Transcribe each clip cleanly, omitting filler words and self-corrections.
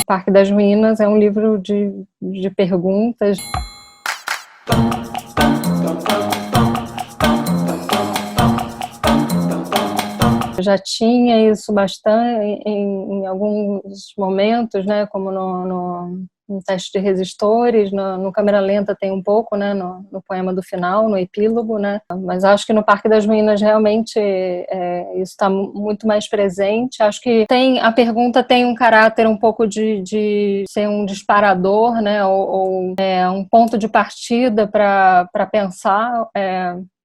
Parque das Ruínas é um livro de perguntas. Eu já tinha isso bastante em alguns momentos, né, como no Teste de Resistores, no Câmera Lenta tem um pouco, né, no poema do final, no epílogo, né, mas acho que no Parque das Ruínas realmente isso está muito mais presente. Acho que a pergunta tem um caráter um pouco de ser um disparador, né, ou um ponto de partida para pensar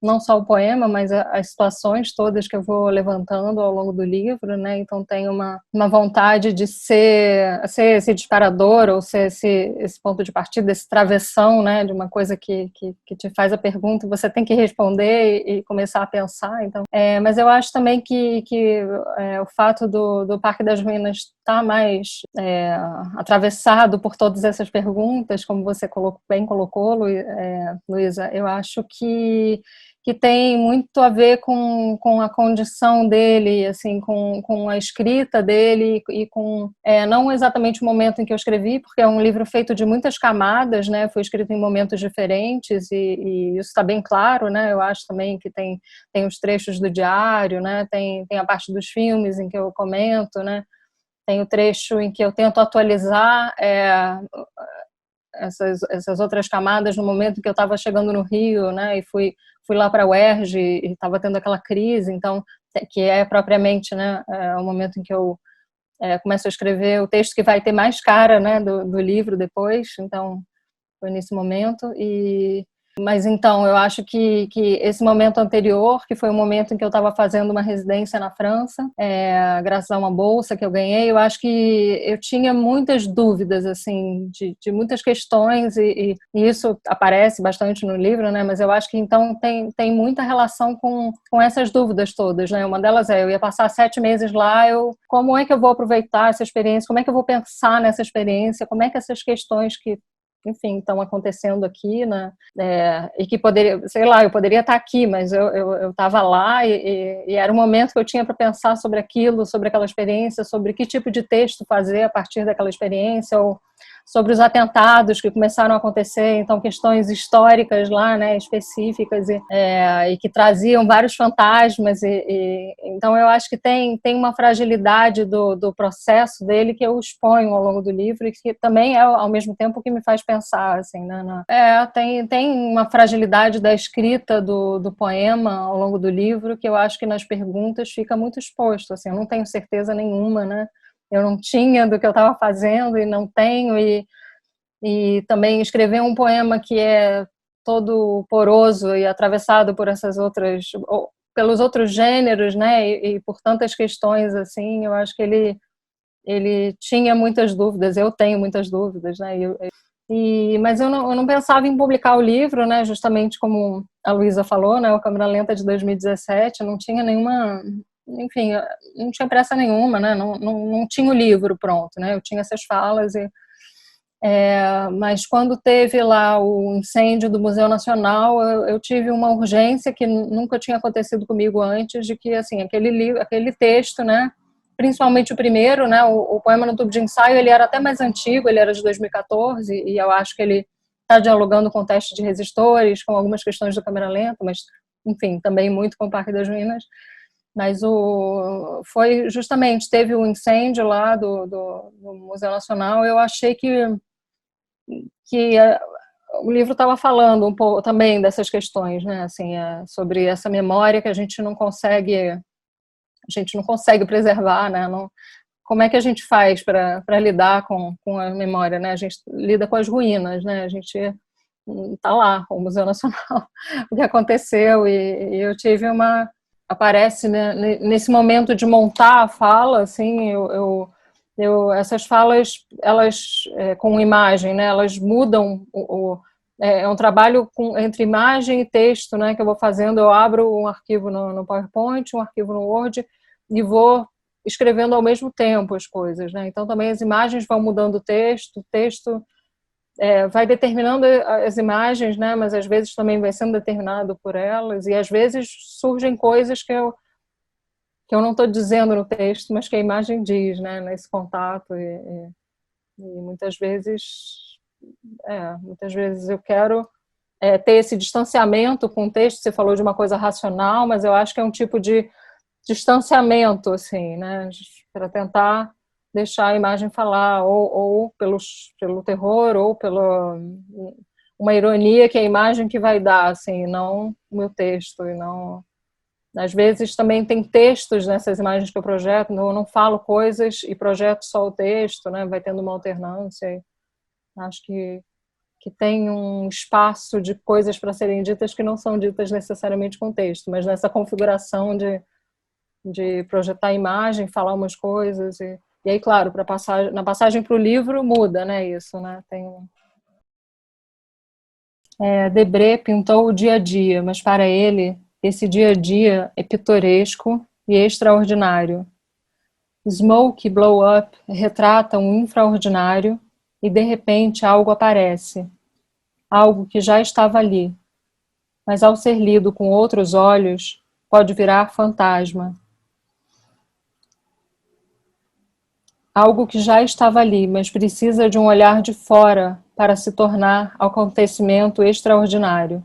não só o poema, mas as situações todas que eu vou levantando ao longo do livro, né? Então tem uma vontade de ser esse disparador, ou ser esse ponto de partida, esse travessão, né? De uma coisa que te faz a pergunta e você tem que responder e começar a pensar. Então, mas eu acho também que o fato do Parque das Ruínas estar mais atravessado por todas essas perguntas, como você bem colocou, Luísa, eu acho que tem muito a ver com a condição dele, assim, com a escrita dele e com, não exatamente o momento em que eu escrevi, porque é um livro feito de muitas camadas, né, foi escrito em momentos diferentes e isso está bem claro, né, eu acho também que tem os trechos do diário, né, tem a parte dos filmes em que eu comento, né, tem o trecho em que eu tento atualizar essas outras camadas no momento em que eu estava chegando no Rio, né, e fui lá para a UERJ e estava tendo aquela crise, então, que é propriamente, né, o momento em que eu começo a escrever o texto que vai ter mais cara, né, do livro depois, então foi nesse momento. Mas então, eu acho que esse momento anterior, que foi o momento em que eu estava fazendo uma residência na França, graças a uma bolsa que eu ganhei, eu acho que eu tinha muitas dúvidas, assim, de muitas questões, e isso aparece bastante no livro, né? Mas eu acho que então tem muita relação com essas dúvidas todas, né? Uma delas eu ia passar 7 meses lá, como é que eu vou aproveitar essa experiência, como é que eu vou pensar nessa experiência, como é que essas questões que enfim, estão acontecendo aqui, né? E que poderia, sei lá, eu poderia estar aqui, mas eu estava lá e era um momento que eu tinha para pensar sobre aquilo, sobre aquela experiência, sobre que tipo de texto fazer a partir daquela experiência, ou sobre os atentados que começaram a acontecer, então questões históricas lá, né, específicas e que traziam vários fantasmas então eu acho que tem uma fragilidade do processo dele que eu exponho ao longo do livro e que também é ao mesmo tempo que me faz pensar, assim, né, tem uma fragilidade da escrita do poema ao longo do livro que eu acho que nas perguntas fica muito exposto, assim, eu não tenho certeza nenhuma, né, eu não tinha do que eu estava fazendo e não tenho, e também escrever um poema que é todo poroso e atravessado por pelos outros gêneros, né, e por tantas questões, assim, eu acho que ele tinha muitas dúvidas, eu tenho muitas dúvidas, né, mas eu não pensava em publicar o livro, né, justamente como a Luísa falou, né, o Câmera Lenta de 2017, não tinha nenhuma, enfim, não tinha pressa nenhuma, né, não tinha o livro pronto, né, eu tinha essas falas, mas quando teve lá o incêndio do Museu Nacional, eu tive uma urgência que nunca tinha acontecido comigo antes, de que, assim, aquele texto, né, principalmente o primeiro, né, o Poema no Tubo de Ensaio, ele era até mais antigo, ele era de 2014, e eu acho que ele está dialogando com o Teste de Resistores, com algumas questões do Câmera Lenta, mas, enfim, também muito com o Parque das Ruínas. Mas foi justamente, teve o incêndio lá do Museu Nacional, eu achei que o livro estava falando um pouco também dessas questões, né, assim, sobre essa memória que a gente não consegue preservar, né, como é que a gente faz para lidar com a memória, né, a gente lida com as ruínas, né, a gente está lá, o Museu Nacional, o que aconteceu, e eu tive aparece, né, nesse momento de montar a fala, assim, essas falas, elas com imagem, né, elas mudam é um trabalho entre imagem e texto, né, que eu vou fazendo. Eu abro um arquivo no PowerPoint, um arquivo no Word e vou escrevendo ao mesmo tempo as coisas, né. Então também as imagens vão mudando o texto vai determinando as imagens, né, mas às vezes também vai sendo determinado por elas, e às vezes surgem coisas que eu não estou dizendo no texto, mas que a imagem diz, né, nesse contato, e muitas vezes eu quero ter esse distanciamento com o texto. Você falou de uma coisa racional, mas eu acho que é um tipo de distanciamento, assim, né, para tentar deixar a imagem falar, ou pelo terror, ou pela uma ironia que é a imagem que vai dar, assim, não o meu texto, e não... Às vezes também tem textos nessas imagens que eu projeto, eu não falo coisas e projeto só o texto, né, vai tendo uma alternância. Acho que tem um espaço de coisas para serem ditas que não são ditas necessariamente com texto, mas nessa configuração de projetar a imagem, falar umas coisas, e aí, claro, na passagem para o livro muda, né, isso, né, Debré pintou o dia a dia, mas para ele, esse dia a dia é pitoresco e extraordinário. Smoke Blow Up retrata um infraordinário e, de repente, algo aparece. Algo que já estava ali, mas ao ser lido com outros olhos, pode virar fantasma. Algo que já estava ali, mas precisa de um olhar de fora para se tornar acontecimento extraordinário.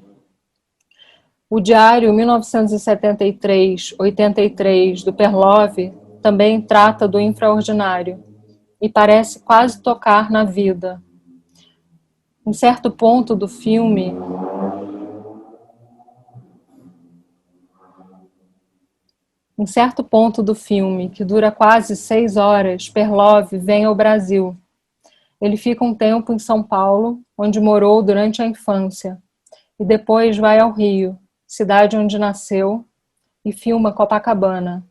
O diário 1973-83 do Perlov também trata do infraordinário e parece quase tocar na vida. Em certo ponto do filme, que dura quase 6 horas, Perlov vem ao Brasil. Ele fica um tempo em São Paulo, onde morou durante a infância, e depois vai ao Rio, cidade onde nasceu, e filma Copacabana.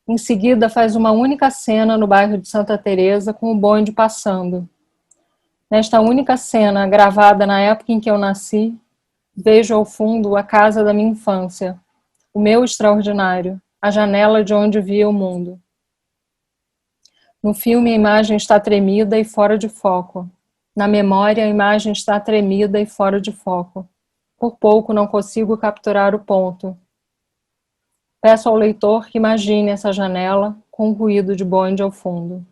Em seguida, faz uma única cena no bairro de Santa Teresa com o bonde passando. Nesta única cena, gravada na época em que eu nasci, vejo ao fundo a casa da minha infância, o meu extraordinário, a janela de onde via o mundo. No filme, a imagem está tremida e fora de foco. Na memória, a imagem está tremida e fora de foco. Por pouco não consigo capturar o ponto. Peço ao leitor que imagine essa janela com um ruído de bonde ao fundo.